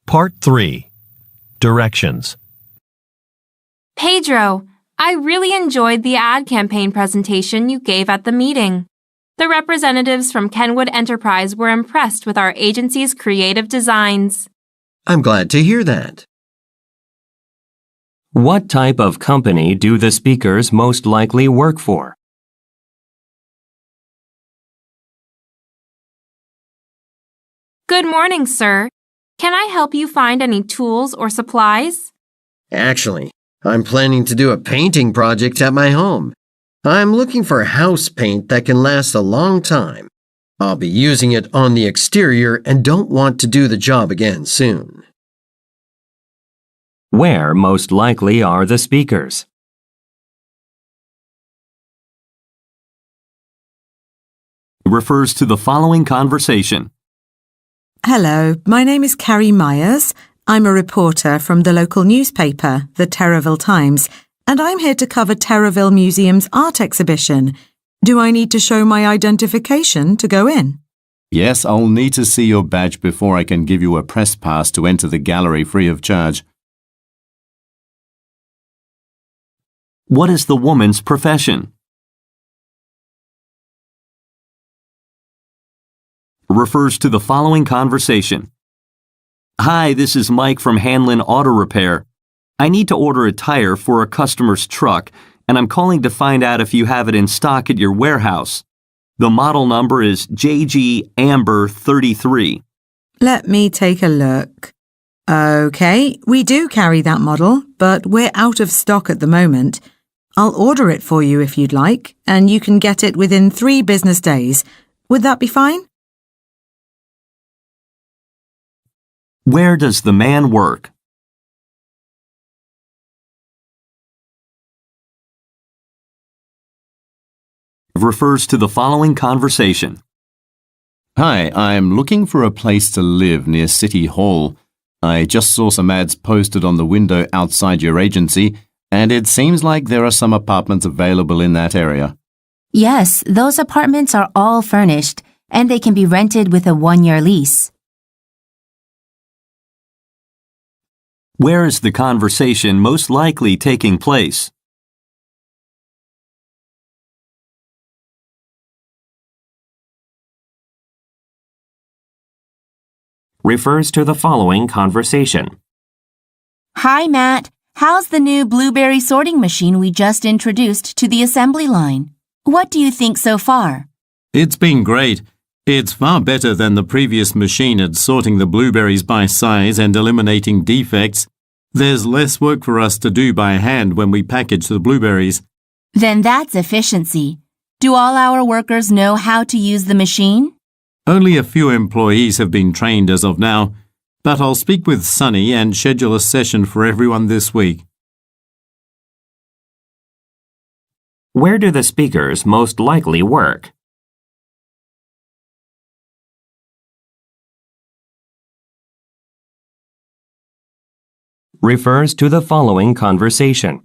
Part 3. Directions. Pedro, I really enjoyed the ad campaign presentation you gave at the meeting. The representatives from Kenwood Enterprise were impressed with our agency's creative designs. I'm glad to hear that. What type of company do the speakers most likely work for? Good morning, sir. Can I help you find any tools or supplies? Actually, I'm planning to do a painting project at my home. I'm looking for house paint that can last a long time. I'll be using it on the exterior and don't want to do the job again soon. Where most likely are the speakers? Refers to the following conversation. Hello, my name is Carrie Myers. I'm a reporter from the local newspaper, the Terraville Times, and I'm here to cover Terraville Museum's art exhibition. Do I need to show my identification to go in? Yes, I'll need to see your badge before I can give you a press pass to enter the gallery free of charge. What is the woman's profession? Refers to the following conversation. Hi, this is Mike from Hanlon Auto Repair. I need to order a tire for a customer's truck, and I'm calling to find out if you have it in stock at your warehouse. The model number is JG Amber 33. Let me take a look. Okay, we do carry that model, but we're out of stock at the moment. I'll order it for you if you'd like, and you can get it within 3 business days. Would that be fine? Where does the man work? Refers to the following conversation. Hi, I'm looking for a place to live near City Hall. I just saw some ads posted on the window outside your agency, and it seems like there are some apartments available in that area. Yes, those apartments are all furnished, and they can be rented with a 1-year lease. Where is the conversation most likely taking place? Refers to the following conversation. Hi, Matt. How's the new blueberry sorting machine we just introduced to the assembly line? What do you think so far? It's been great. It's far better than the previous machine at sorting the blueberries by size and eliminating defects. There's less work for us to do by hand when we package the blueberries. Then that's efficiency. Do all our workers know how to use the machine? Only a few employees have been trained as of now, but I'll speak with Sunny and schedule a session for everyone this week. Where do the speakers most likely work? Refers to the following conversation.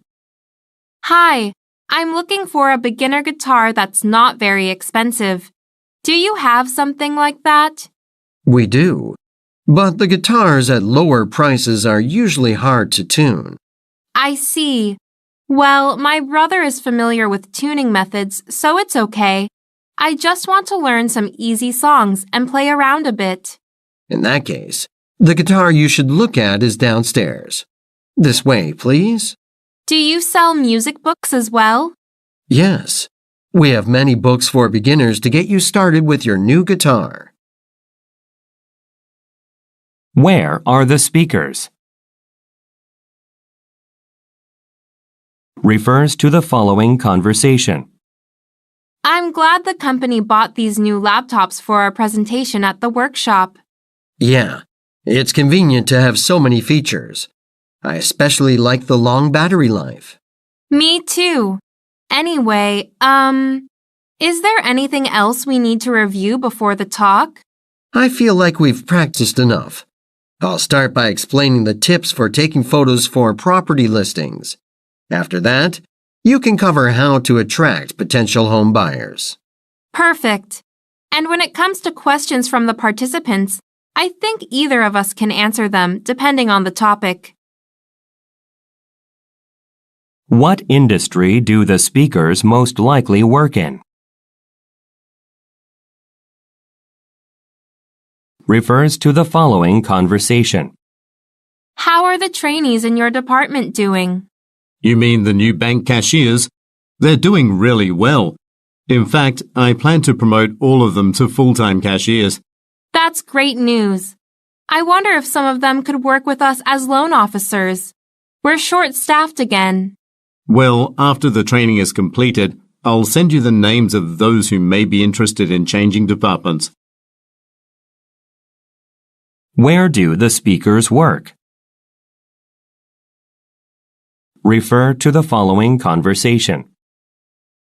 Hi, I'm looking for a beginner guitar that's not very expensive. Do you have something like that? We do, but the guitars at lower prices are usually hard to tune. I see. Well, my brother is familiar with tuning methods, so it's okay. I just want to learn some easy songs and play around a bit. In that case, the guitar you should look at is downstairs. This way, please. Do you sell music books as well? Yes. We have many books for beginners to get you started with your new guitar. Where are the speakers? Refers to the following conversation. I'm glad the company bought these new laptops for our presentation at the workshop. Yeah, it's convenient to have so many features. I especially like the long battery life. Me too. Anyway, is there anything else we need to review before the talk? I feel like we've practiced enough. I'll start by explaining the tips for taking photos for property listings. After that, you can cover how to attract potential home buyers. Perfect. And when it comes to questions from the participants, I think either of us can answer them depending on the topic. What industry do the speakers most likely work in? Refers to the following conversation. How are the trainees in your department doing? You mean the new bank cashiers? They're doing really well. In fact, I plan to promote all of them to full-time cashiers. That's great news. I wonder if some of them could work with us as loan officers. We're short-staffed again. Well, after the training is completed, I'll send you the names of those who may be interested in changing departments. Where do the speakers work? Refer to the following conversation.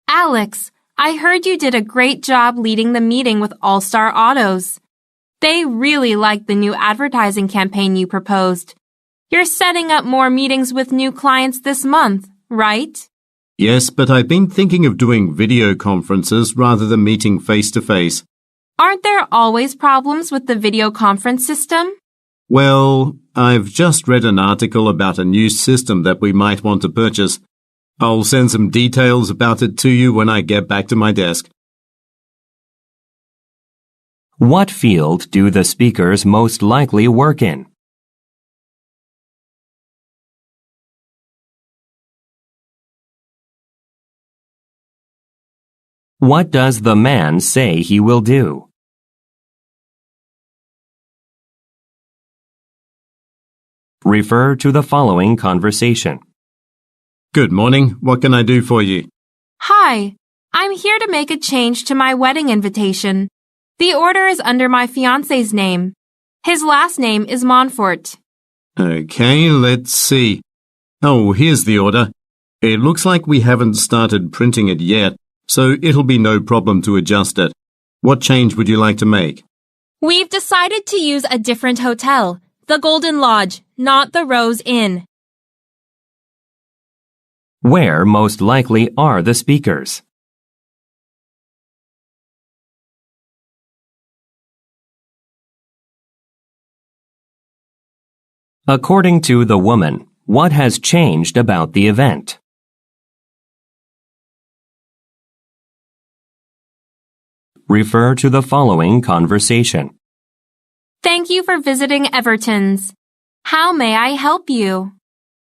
Alex, I heard you did a great job leading the meeting with All Star Autos. They really liked the new advertising campaign you proposed. You're setting up more meetings with new clients this month, right? Yes, but I've been thinking of doing video conferences rather than meeting face-to-face. Aren't there always problems with the video conference system? Well, I've just read an article about a new system that we might want to purchase. I'll send some details about it to you when I get back to my desk. What field do the speakers most likely work in? What does the man say he will do? Refer to the following conversation. Good morning. What can I do for you? Hi, I'm here to make a change to my wedding invitation. The order is under my fiancé's name. His last name is Montfort. Okay, let's see. Oh, here's the order. It looks like we haven't started printing it yet, so it'll be no problem to adjust it. What change would you like to make? We've decided to use a different hotel, the Golden Lodge, not the Rose Inn. Where most likely are the speakers? According to the woman, what has changed about the event? Refer to the following conversation. Thank you for visiting Everton's. How may I help you?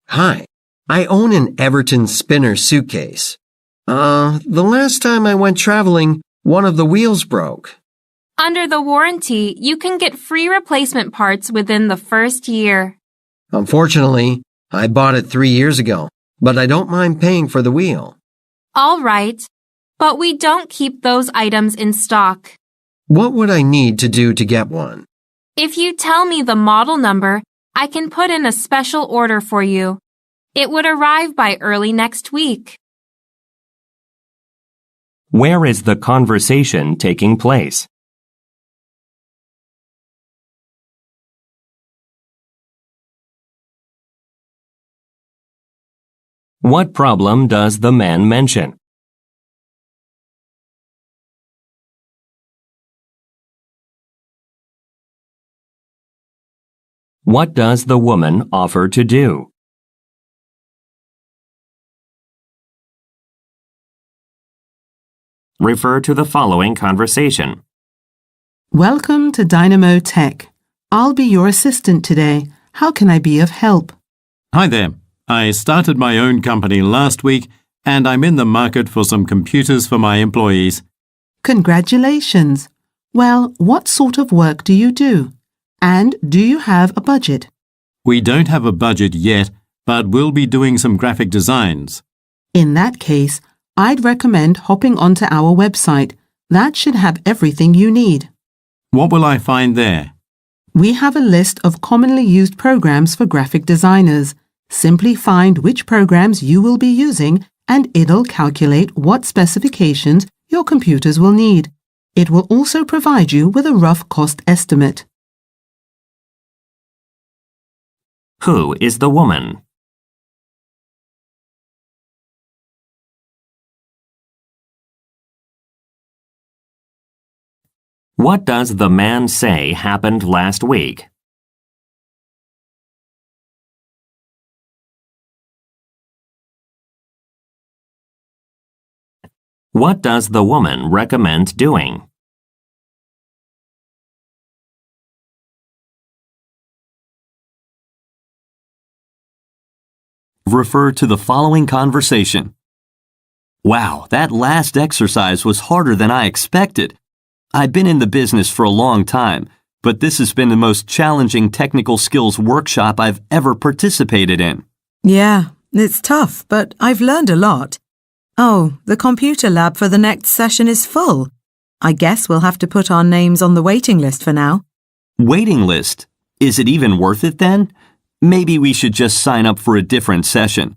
Hi, I own an Everton spinner suitcase. The last time I went traveling, one of the wheels broke. Under the warranty, you can get free replacement parts within the first year. Unfortunately, I bought it 3 years ago, but I don't mind paying for the wheel. All right, but we don't keep those items in stock. What would I need to do to get one? If you tell me the model number, I can put in a special order for you. It would arrive by early next week. Where is the conversation taking place? What problem does the man mention? What does the woman offer to do? Refer to the following conversation. Welcome to Dynamo Tech. I'll be your assistant today. How can I be of help? Hi there. I started my own company last week, and I'm in the market for some computers for my employees. Congratulations. Well, what sort of work do you do? And do you have a budget? We don't have a budget yet, but we'll be doing some graphic designs. In that case, I'd recommend hopping onto our website. That should have everything you need. What will I find there? We have a list of commonly used programs for graphic designers. Simply find which programs you will be using and it'll calculate what specifications your computers will need. It will also provide you with a rough cost estimate. Who is the woman? What does the man say happened last week? What does the woman recommend doing? Refer to the following conversation. Wow, that last exercise was harder than I expected. I've been in the business for a long time, but this has been the most challenging technical skills workshop I've ever participated in. Yeah, it's tough, but I've learned a lot. Oh, the computer lab for the next session is full. I guess we'll have to put our names on the waiting list for now. Waiting list? Is it even worth it then? Maybe we should just sign up for a different session.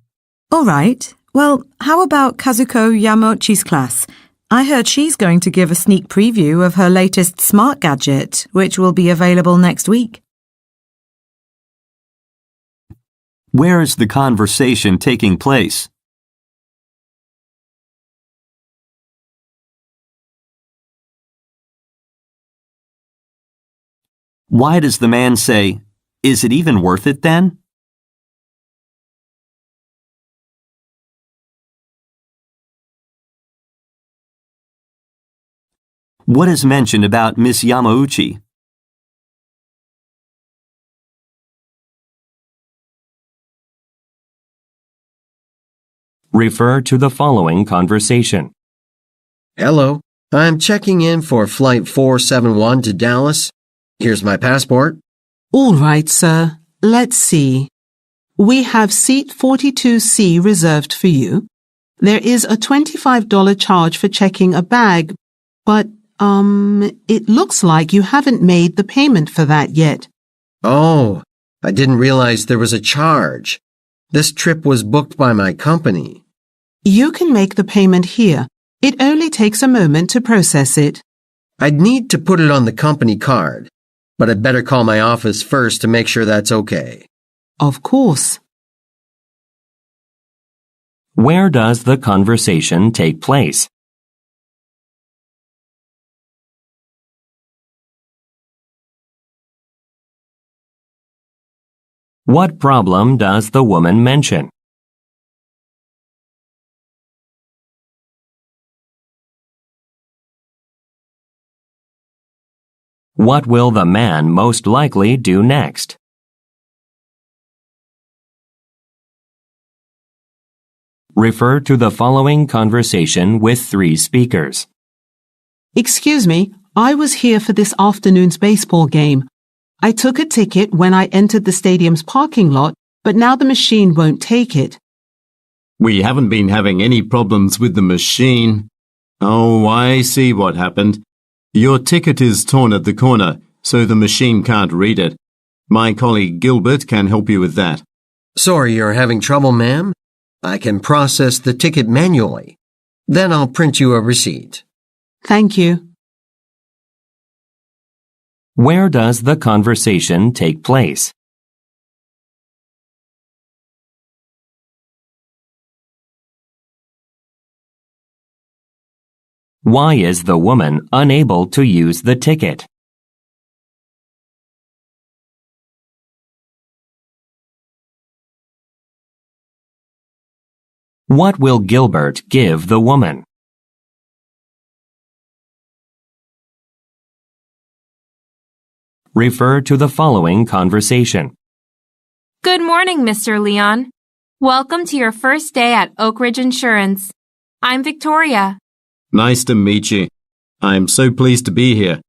All right. Well, how about Kazuko Yamochi's class? I heard she's going to give a sneak preview of her latest smart gadget, which will be available next week. Where is the conversation taking place? Why does the man say, "Is it even worth it then?" What is mentioned about Miss Yamauchi? Refer to the following conversation. Hello, I'm checking in for Flight 471 to Dallas. Here's my passport. All right, sir. Let's see. We have seat 42C reserved for you. There is a $25 charge for checking a bag, but, it looks like you haven't made the payment for that yet. Oh, I didn't realize there was a charge. This trip was booked by my company. You can make the payment here. It only takes a moment to process it. I'd need to put it on the company card, but I'd better call my office first to make sure that's okay. Of course. Where does the conversation take place? What problem does the woman mention? What will the man most likely do next? Refer to the following conversation with 3 speakers. Excuse me, I was here for this afternoon's baseball game. I took a ticket when I entered the stadium's parking lot, but now the machine won't take it. We haven't been having any problems with the machine. Oh, I see what happened. Your ticket is torn at the corner, so the machine can't read it. My colleague Gilbert can help you with that. Sorry you're having trouble, ma'am. I can process the ticket manually. Then I'll print you a receipt. Thank you. Where does the conversation take place? Why is the woman unable to use the ticket? What will Gilbert give the woman? Refer to the following conversation. Good morning, Mr. Leon. Welcome to your first day at Oak Ridge Insurance. I'm Victoria. Nice to meet you. I'm so pleased to be here.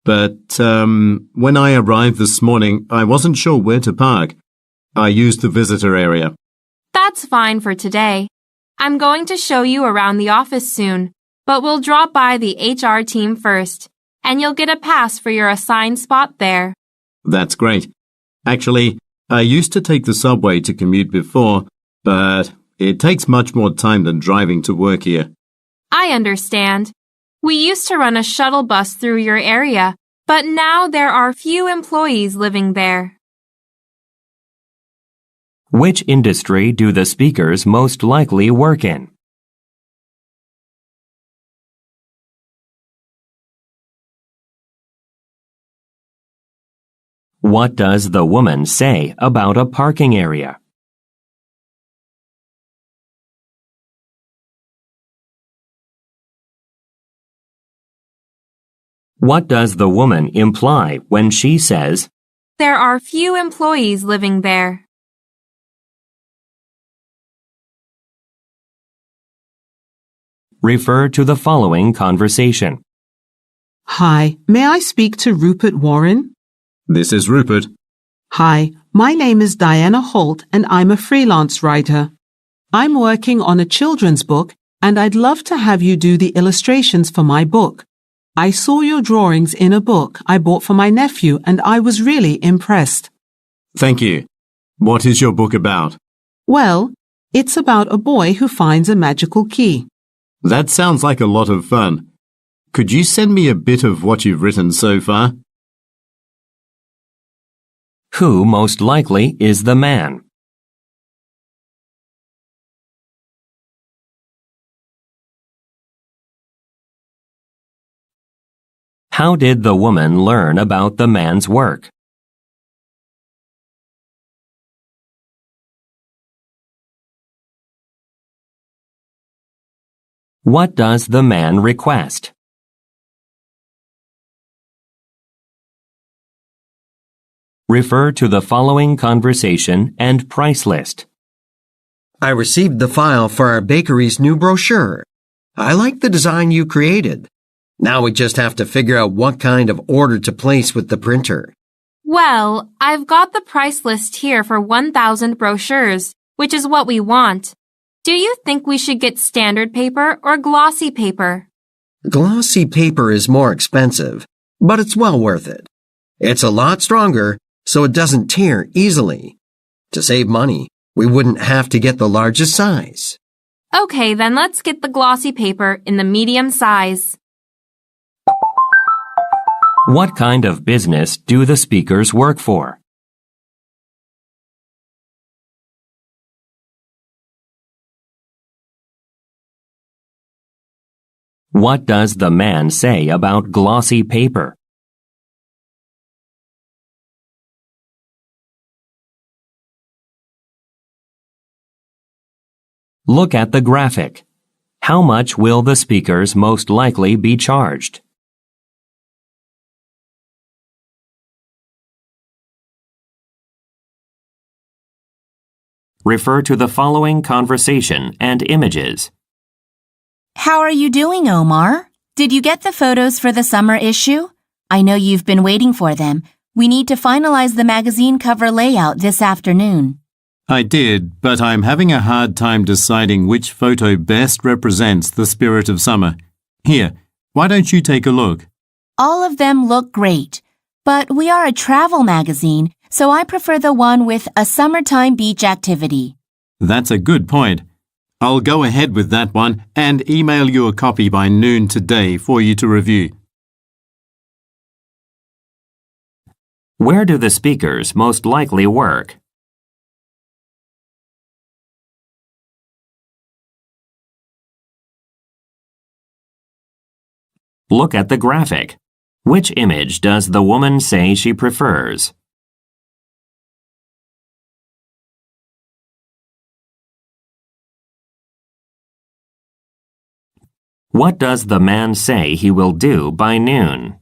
But, when I arrived this morning, I wasn't sure where to park. I used the visitor area. That's fine for today. I'm going to show you around the office soon, but we'll drop by the HR team first, and you'll get a pass for your assigned spot there. That's great. Actually, I used to take the subway to commute before, but it takes much more time than driving to work here. I understand. We used to run a shuttle bus through your area, but now there are few employees living there. Which industry do the speakers most likely work in? What does the woman say about a parking area? What does the woman imply when she says, There are few employees living there. refer to the following conversation? Hi, may I speak to Rupert Warren? This is Rupert. Hi, my name is Diana Holt and I'm a freelance writer. I'm working on a children's book and I'd love to have you do the illustrations for my book. I saw your drawings in a book I bought for my nephew and I was really impressed. Thank you. What is your book about? Well, it's about a boy who finds a magical key. That sounds like a lot of fun. Could you send me a bit of what you've written so far? Who most likely is the man? How did the woman learn about the man's work? What does the man request? Refer to the following conversation and price list. I received the file for our bakery's new brochure. I like the design you created. Now we just have to figure out what kind of order to place with the printer. Well, I've got the price list here for 1,000 brochures, which is what we want. Do you think we should get standard paper or glossy paper? Glossy paper is more expensive, but it's well worth it. It's a lot stronger, so it doesn't tear easily. To save money, we wouldn't have to get the largest size. Okay, then let's get the glossy paper in the medium size. What kind of business do the speakers work for? What does the man say about glossy paper? Look at the graphic. How much will the speakers most likely be charged? Refer to the following conversation and images. How are you doing, Omar? Did you get the photos for the summer issue? I know you've been waiting for them. We need to finalize the magazine cover layout this afternoon. I did, but I'm having a hard time deciding which photo best represents the spirit of summer. Here, why don't you take a look? All of them look great, but we are a travel magazine, so I prefer the one with a summertime beach activity. That's a good point. I'll go ahead with that one and email you a copy by noon today for you to review. Where do the speakers most likely work? Look at the graphic. Which image does the woman say she prefers? What does the man say he will do by noon?